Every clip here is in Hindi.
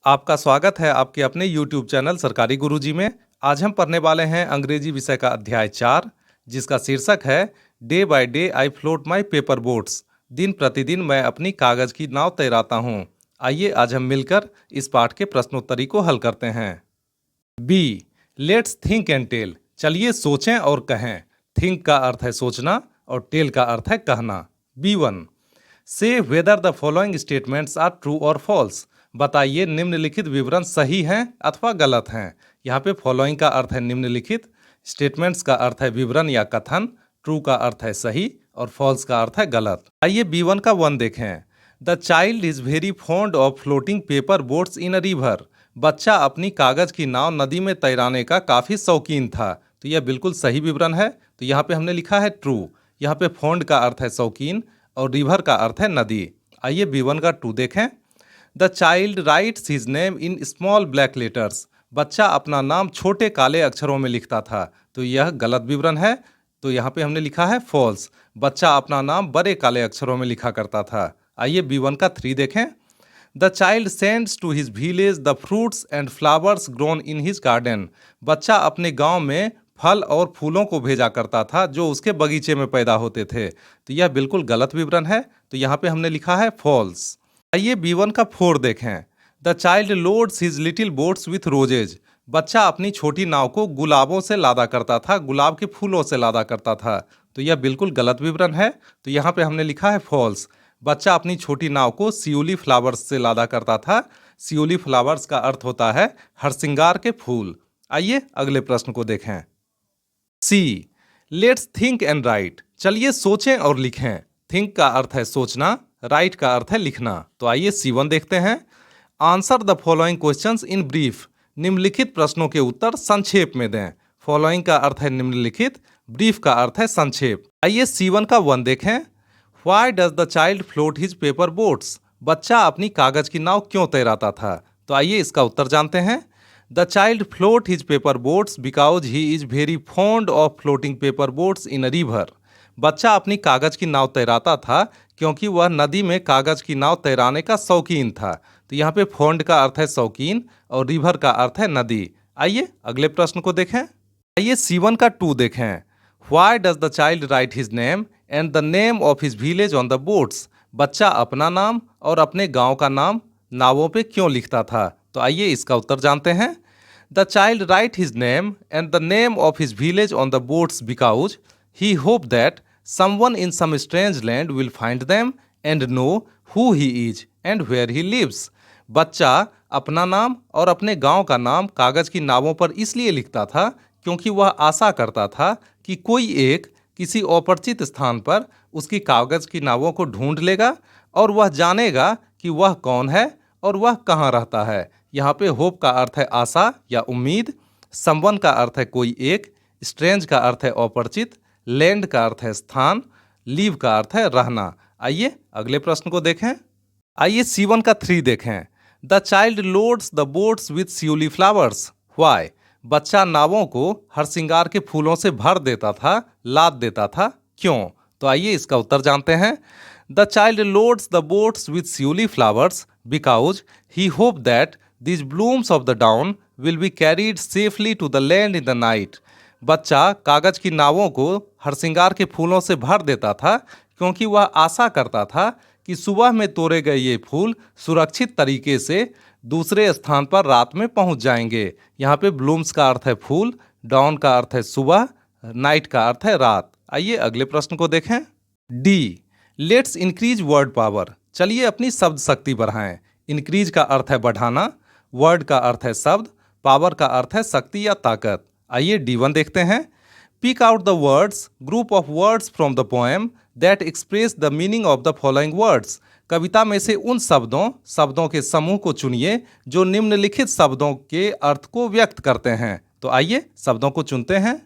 आपका स्वागत है आपके अपने YouTube चैनल सरकारी गुरुजी में। आज हम पढ़ने वाले हैं अंग्रेजी विषय का अध्याय 4, जिसका शीर्षक है day by day I float my paper boats. दिन प्रतिदिन मैं अपनी कागज की नाव तैराता हूँ। आइए आज हम मिलकर इस पाठ के प्रश्नोत्तरी को हल करते हैं। B, let's think and tell. चलिए सोचें और कहें। थिंक का अर्थ है सोचना और टेल का अर्थ है कहना। B1, से whether the following statements are true और फॉल्स। बताइए निम्नलिखित विवरण सही हैं अथवा गलत हैं। यहाँ पे फॉलोइंग का अर्थ है निम्नलिखित, स्टेटमेंट्स का अर्थ है विवरण या कथन, ट्रू का अर्थ है सही और फॉल्स का अर्थ है गलत। आइए B1 का 1 देखें। The child is very fond of floating paper boats in a river. बच्चा अपनी कागज की नाव नदी में तैराने का काफ़ी शौकीन था। तो यह बिल्कुल सही विवरण है। तो यहाँ पे हमने लिखा है ट्रू। यहाँ पे फॉन्ड का अर्थ है शौकीन और रिवर का अर्थ है नदी। आइए B1 का 2 देखें। The child rights his name in small black letters. बच्चा अपना नाम छोटे काले अक्षरों में लिखता था। तो यह गलत विवरण है। तो यहाँ पे हमने लिखा है फॉल्स। बच्चा अपना नाम बड़े काले अक्षरों में लिखा करता था। आइए B1 का 3 देखें। The child sends to his village the fruits and flowers grown in his garden. बच्चा अपने गांव में फल और फूलों को भेजा करता था जो उसके बगीचे में पैदा होते थे। तो यह बिल्कुल गलत विवरण है। तो यहाँ पे हमने लिखा है फॉल्स। आइए B1 का 4 देखें। The child loads his little boats with roses. बच्चा अपनी छोटी नाव को गुलाबों से लादा करता था, गुलाब के फूलों से लादा करता था। तो यह बिल्कुल गलत विवरण है। तो यहाँ पे हमने लिखा है फॉल्स। बच्चा अपनी छोटी नाव को सियोली फ्लावर्स से लादा करता था। सियोली फ्लावर्स का अर्थ होता है हरसिंगार के फूल। आइए अगले प्रश्न को देखें। सी, लेट्स थिंक एंड राइट। चलिए सोचें और लिखें। थिंक का अर्थ है सोचना, राइट का अर्थ है लिखना। तो आइए C1 देखते हैं। Answer the following questions in brief. निम्नलिखित प्रश्नों के उत्तर संक्षेप में दें। फॉलोइंग का अर्थ है निम्नलिखित, ब्रीफ का अर्थ है संक्षेप। आइए C1 का 1 देखें। Why does the child float his paper boats. बच्चा अपनी कागज की नाव क्यों तैराता था। तो आइए इसका उत्तर जानते हैं। The child float his paper boats because he is very fond of floating paper boats in a river. बच्चा अपनी कागज की नाव तैराता था क्योंकि वह नदी में कागज की नाव तैराने का शौकीन था। तो यहाँ पे फॉन्ड का अर्थ है शौकीन और रिवर का अर्थ है नदी। आइए अगले प्रश्न को देखें। आइए C1 का 2 देखें। Why does the child right his name and the name of his village on the boats. बच्चा अपना नाम और अपने गांव का नाम नावों पे क्यों लिखता था। तो आइए इसका उत्तर जानते हैं। The child right his name and the name of his village on the boats because he hoped that someone in some strange land will find them and know who he is and where he lives. बच्चा अपना नाम और अपने गांव का नाम कागज की नावों पर इसलिए लिखता था क्योंकि वह आशा करता था कि कोई एक किसी अपरिचित स्थान पर उसकी कागज की नावों को ढूंढ लेगा और वह जानेगा कि वह कौन है और वह कहाँ रहता है। यहाँ पे होप का अर्थ है आशा या उम्मीद, समवन का अर्थ है कोई एक, स्ट्रेंज का अर्थ है अपरिचित, लैंड का अर्थ है स्थान, लीव का अर्थ है रहना। आइए अगले प्रश्न को देखें। आइए C1 का 3 देखें। The child loads the boats with shiuli flowers. Why. बच्चा नावों को हरसिंगार के फूलों से भर देता था, लाद देता था, क्यों। तो आइए इसका उत्तर जानते हैं। The child loads the boats with shiuli flowers because he hope that these blooms of the dawn will be carried safely to the land in the night. बच्चा कागज की नावों को हरसिंगार के फूलों से भर देता था क्योंकि वह आशा करता था कि सुबह में तोड़े गए ये फूल सुरक्षित तरीके से दूसरे स्थान पर रात में पहुंच जाएंगे। यहाँ पे ब्लूम्स का अर्थ है फूल, डाउन का अर्थ है सुबह, नाइट का अर्थ है रात। आइए अगले प्रश्न को देखें। D, let's increase word power. चलिए अपनी शब्द शक्ति बढ़ाएं। इंक्रीज का अर्थ है बढ़ाना, वर्ड का अर्थ है शब्द, पावर का अर्थ है शक्ति या ताकत। आइए D1 देखते हैं। Pick out the words, group of words from the poem that express the meaning of the following words. कविता में से उन शब्दों के समूह को चुनिए जो निम्नलिखित शब्दों के अर्थ को व्यक्त करते हैं। तो आइए शब्दों को चुनते हैं।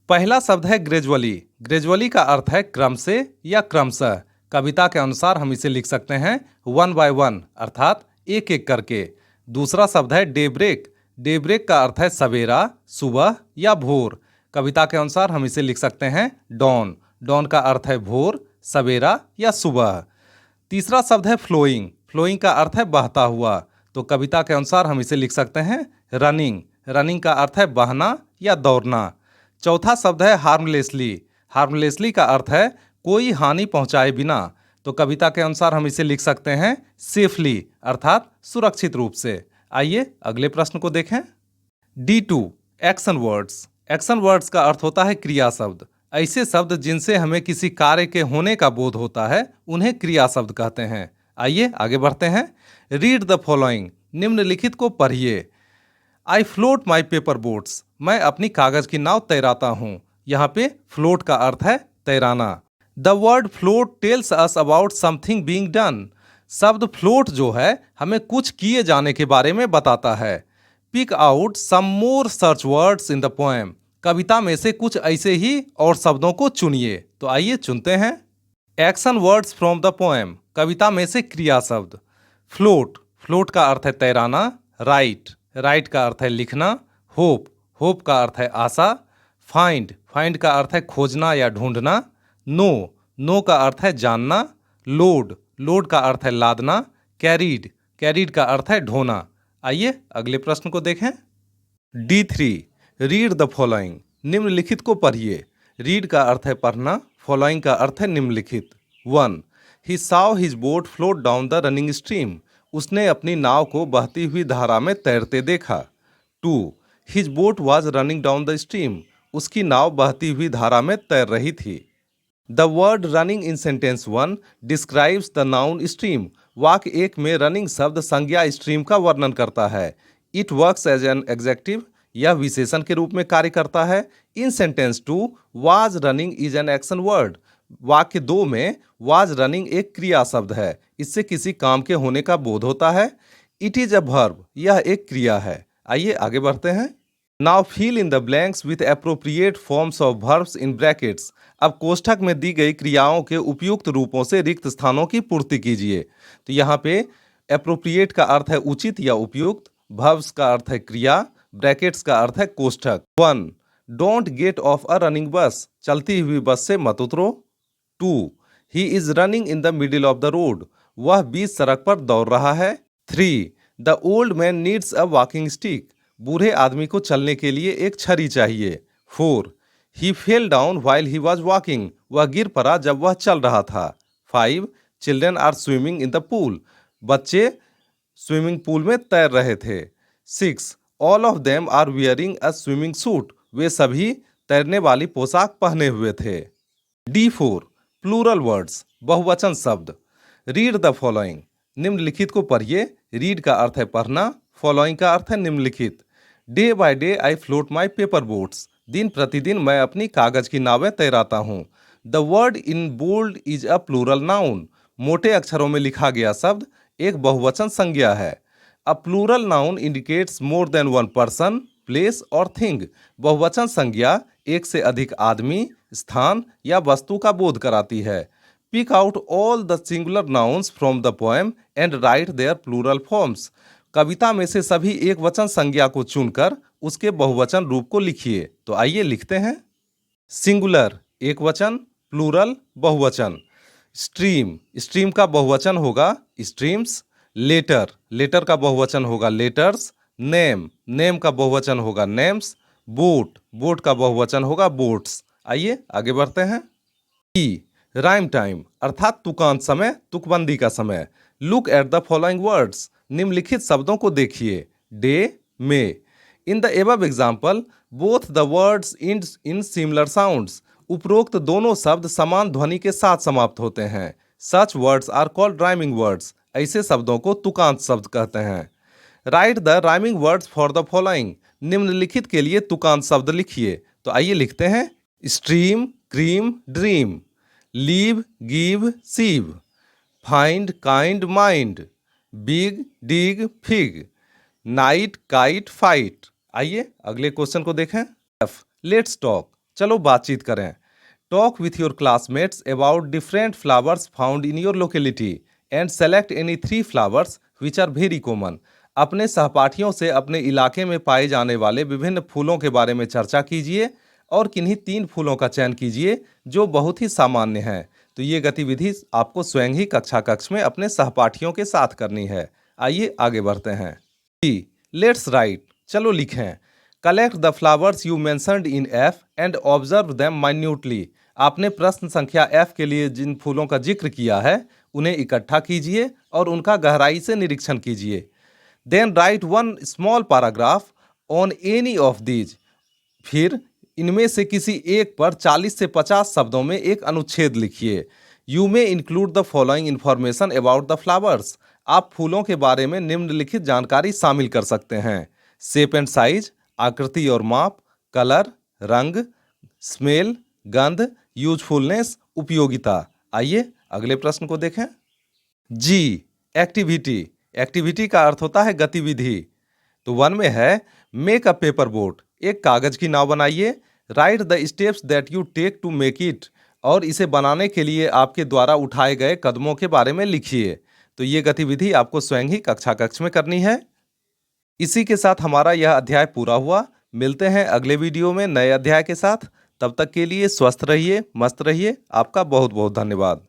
पहला शब्द है ग्रेजुअली। ग्रेजुअली का अर्थ है क्रम से या क्रमशः। कविता के अनुसार हम इसे लिख सकते हैं 1 by 1 अर्थात एक एक करके। दूसरा शब्द है डेब्रेक। डेब्रेक का अर्थ है सवेरा, सुबह या भोर। कविता के अनुसार हम इसे लिख सकते हैं डॉन। डॉन का अर्थ है भोर, सवेरा या सुबह। तीसरा शब्द है फ्लोइंग। फ्लोइंग का अर्थ है बहता हुआ। तो कविता के अनुसार हम इसे लिख सकते हैं रनिंग। रनिंग का अर्थ है बहना या दौड़ना। चौथा शब्द है हार्मलेसली। हार्मलेसली का अर्थ है कोई हानि पहुंचाए बिना। तो कविता के अनुसार हम इसे लिख सकते हैं सेफली अर्थात सुरक्षित रूप से। आइए अगले प्रश्न को देखें। D2 action words. Action words का अर्थ होता है क्रिया शब्द। ऐसे शब्द जिनसे हमें किसी कार्य के होने का बोध होता है उन्हें क्रिया शब्द कहते हैं। आइए आगे बढ़ते हैं। Read the following. निम्नलिखित को पढ़िए। आई फ्लोट माई पेपर बोट्स। मैं अपनी कागज की नाव तैराता हूँ। यहाँ पे फ्लोट का अर्थ है तैराना। The word float tells us about something being done. शब्द फ्लोट जो है हमें कुछ किए जाने के बारे में बताता है। पिक आउट सम मोर सर्च वर्ड्स इन द पोएम। कविता में से कुछ ऐसे ही और शब्दों को चुनिए। तो आइए चुनते हैं। Action words from the poem. कविता में से क्रिया शब्द। फ्लोट। फ्लोट का अर्थ है तैराना। राइट। राइट का अर्थ है लिखना। होप। होप का अर्थ है आशा। फाइंड। फाइंड का अर्थ है खोजना या ढूंढना। नो। नो का अर्थ है जानना। लोड। लोड का अर्थ है लादना। कैरीड। कैरीड का अर्थ है ढोना। आइए अगले प्रश्न को देखें। D3 read the following. निम्नलिखित को पढ़िए। रीड का अर्थ है पढ़ना। फॉलोइंग का अर्थ है निम्नलिखित। 1 ही saw his boat float down the running stream। उसने अपनी नाव को बहती हुई धारा में तैरते देखा। 2 his boat was running down the stream। उसकी नाव बहती हुई धारा में तैर रही थी। The word running in sentence 1 describes the noun stream. वाक्य 1 में रनिंग शब्द संज्ञा स्ट्रीम का वर्णन करता है। It works as an adjective. यह विशेषण के रूप में कार्य करता है। In sentence 2 was running is an action word. वाक्य 2 में वाज रनिंग एक क्रिया शब्द है। इससे किसी काम के होने का बोध होता है। It is a verb. यह एक क्रिया है। आइए आगे बढ़ते हैं। Now fill in the blanks with appropriate forms of verbs in brackets. अब कोष्ठक में दी गई क्रियाओं के उपयुक्त रूपों से रिक्त स्थानों की पूर्ति कीजिए। तो यहाँ पे एप्रोप्रिएट का अर्थ है उचित या उपयुक्त। वर्ब्स का अर्थ है क्रिया। ब्रैकेट्स का अर्थ है कोष्ठक। 1 don't get of a running बस। चलती हुई बस से मत उतरो। 2 he is running in the middle of the road. वह बीच सड़क पर दौड़ रहा है। 3 the old man needs a walking stick. बूढ़े आदमी को चलने के लिए एक छड़ी चाहिए। 4 he fell down while he was walking. वह गिर पड़ा जब वह चल रहा था। 5 children are swimming in the pool. बच्चे स्विमिंग पूल में तैर रहे थे। 6 all of them are wearing a swimming suit. वे सभी तैरने वाली पोशाक पहने हुए थे। D4 प्लूरल वर्ड्स बहुवचन शब्द। Read the following. निम्नलिखित को पढ़िए। रीड का अर्थ है पढ़ना। फॉलोइंग का अर्थ है निम्नलिखित। Day by day I float my paper boats. दिन प्रतिदिन मैं अपनी कागज की नावें तैराता हूँ। The word in bold is a plural noun. मोटे अक्षरों में लिखा गया शब्द एक बहुवचन संज्ञा है। A plural noun indicates more than one person place और थिंग। बहुवचन संज्ञा एक से अधिक आदमी स्थान या वस्तु का बोध कराती है। Pick out all the singular nouns from the poem and write their plural forms. कविता में से सभी एक वचन संज्ञा को चुनकर उसके बहुवचन रूप को लिखिए। तो आइए लिखते हैं। सिंगुलर एक वचन। प्लूरल बहुवचन। स्ट्रीम। स्ट्रीम का बहुवचन होगा स्ट्रीम्स। लेटर। लेटर का बहुवचन होगा लेटर्स। नेम। नेम का बहुवचन होगा नेम्स। बोट। बोट का बहुवचन होगा बोट्स। आइए आगे बढ़ते हैं। राइम टाइम अर्थात तुकांत समय तुकबंदी का समय। Look at the following words. निम्नलिखित शब्दों को देखिए। Day may. In the above example both the words in similar sounds. उपरोक्त दोनों शब्द समान ध्वनि के साथ समाप्त होते हैं। Such words are called rhyming words. ऐसे शब्दों को तुकांत शब्द कहते हैं। Write the rhyming words for the following. निम्नलिखित के लिए तुकांत शब्द लिखिए। तो आइए लिखते हैं। Stream cream dream. Live give sieve. Find kind mind. Big dig fig. Night kite fight. आइए अगले क्वेश्चन को देखें। Let's talk. चलो बातचीत करें। Talk with your classmates about different flowers found in your locality and select any 3 flowers which are very common. अपने सहपाठियों से अपने इलाके में पाए जाने वाले विभिन्न फूलों के बारे में चर्चा कीजिए और किन्हीं 3 फूलों का चयन कीजिए जो बहुत ही सामान्य हैं। तो ये गतिविधि आपको स्वयं ही कक्षा कक्ष में अपने सहपाठियों के साथ करनी है। आइए आगे बढ़ते हैं। जी, लेट्स राइट, चलो लिखें। Collect the flowers you mentioned in F and observe them minutely. आपने प्रश्न संख्या एफ के लिए जिन फूलों का जिक्र किया है उन्हें इकट्ठा कीजिए और उनका गहराई से निरीक्षण कीजिए। Then write one small paragraph on any of these. फिर इनमें से किसी एक पर 40 से 50 शब्दों में एक अनुच्छेद लिखिए। You may include the following information about the flowers. आप फूलों के बारे में निम्नलिखित जानकारी शामिल कर सकते हैं। शेप एंड साइज, आकृति और माप, कलर, रंग, स्मेल, गंध, यूजफुलनेस, उपयोगिता। आइए अगले प्रश्न को देखें। जी, एक्टिविटी। एक्टिविटी का अर्थ होता है गतिविधि। तो वन में है मेक अ पेपर बोट। एक कागज की नाव बनाइए। Write the steps that you take to make it. और इसे बनाने के लिए आपके द्वारा उठाए गए कदमों के बारे में लिखिए। तो ये गतिविधि आपको स्वयं ही कक्षा कक्ष में करनी है। इसी के साथ हमारा यह अध्याय पूरा हुआ। मिलते हैं अगले वीडियो में नए अध्याय के साथ। तब तक के लिए स्वस्थ रहिए, मस्त रहिए। आपका बहुत बहुत धन्यवाद।